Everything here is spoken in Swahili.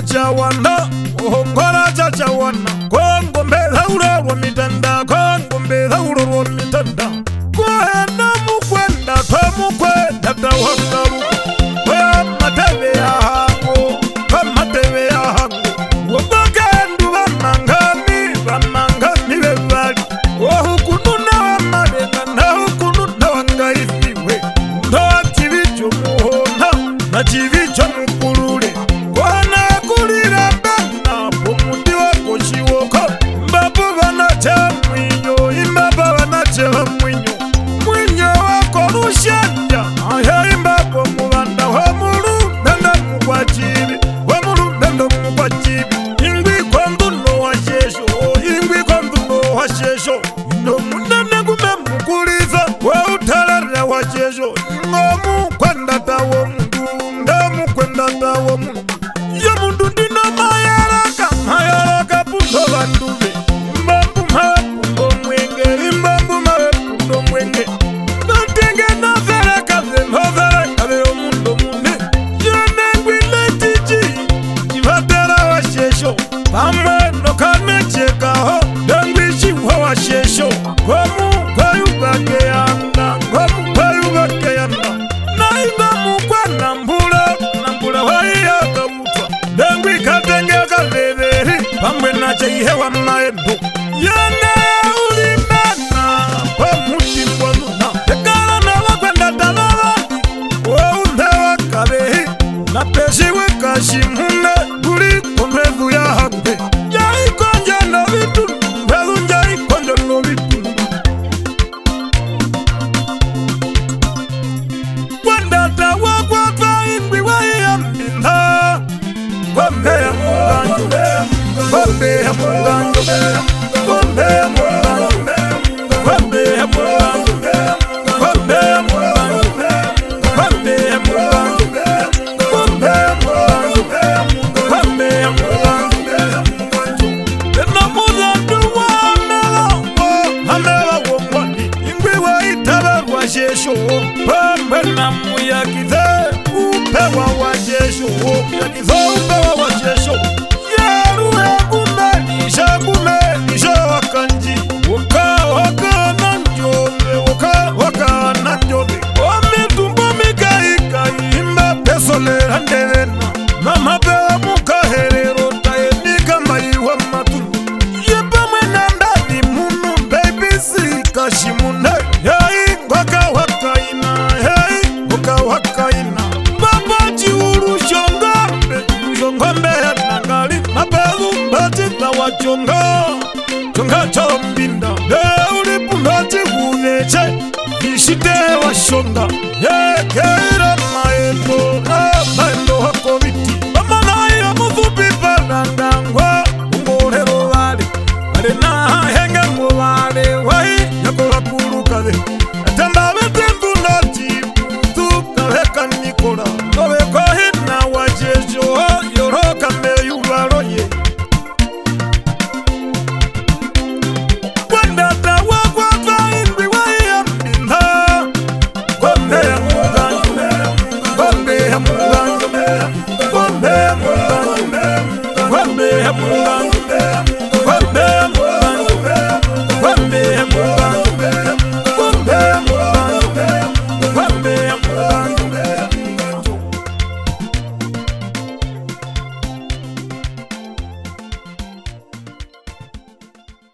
chachawana ohongora chachawana kongombe dhaura rwa mitanda kongombe dhaura rwa mitanda kwenda mukwenda twamukwenda tawangaruka kwa mateve ya hango kwa mateve ya hango wabakendu bamangani bebali ohukununa wamalenga na hukununa wangaifiwe ndoa chivicho muhona na chivicho mupulule kwana kulira bana pumundi wako shiwoko mbabu banacha mwinyo imbaba banacha mwinyo mwinyo wako rushanja ayayi mbabu mubanda wamuru nanda mukwachibi wamuru nanda mukwachibi ingwi kwa nduno wa shesho ingwi kwa nduno wa shesho ino munene gume mukuliza wa utalala wa shesho ngomu kwenda tawo mundu ndamu kwenda tawo mundu ya mundu ndina mayaraka pundo banduve imbambu mapundo mwenge imbambu mapundo mwenge natenge navereka ve omundo mune yone ngwile chichi chivatera wa shesho pamwe nokanechekaho dangwishiwa wa shesho gomu kwayubakeyanda gomu kwayubakeyanda nainga mukwana mbula waiyaka mutwa dangwi katengeka veveri pamwe nachaihewa maendo yene ulimena pamuti mwanuna ekala nawakwenda talavandi woundewa kavehi na peshiwe kashimune guli konvevu ya hambe jaikonja no vitundu vevu njaikonja no vitundu kwenda tawakwa paingwi waiyambinda Gombe ya munganjo, Gombe ya munganjo, Gombe ya munganjo, Gombe ya munganjo, Gombe ya munganjo, Gombe ya munganjo, Gombe ya munganjo, Gombe ya munganjo. Tena muzandu hamela wongwani, ingwi wa itaba wa shesho, pambe na muyakize, upewa wa shesho, yakize upewa wa shesho. Yaru kumenisha wakanji, waka na njove, omitumbo mikai imba pesolera ndevena, na mapewa mukaherero tae nikamba iwa matundu. Yepa mwenandadi munu baby sikashimune, hei waka wakaina, baba chiuru shongombe ya nangali, mapevu mbachita wachonga, chonga chombinda, ulipu mbati uveche, vishite wa shonga, keira maendo hako viti, mama na ya mufupi panangangwa, ungorero wale na henge mwale, wai yako hakuru kaze, atanda vete mfunati, tukaveka nikola, nove kwa hina wajesho, yoroka meyuvaroye. Kwenda tawa kwa paingwi waiyambinda, Gombe ya munganjo, Gombe ya munganjo, Gombe ya munganjo, Gombe ya munganjo.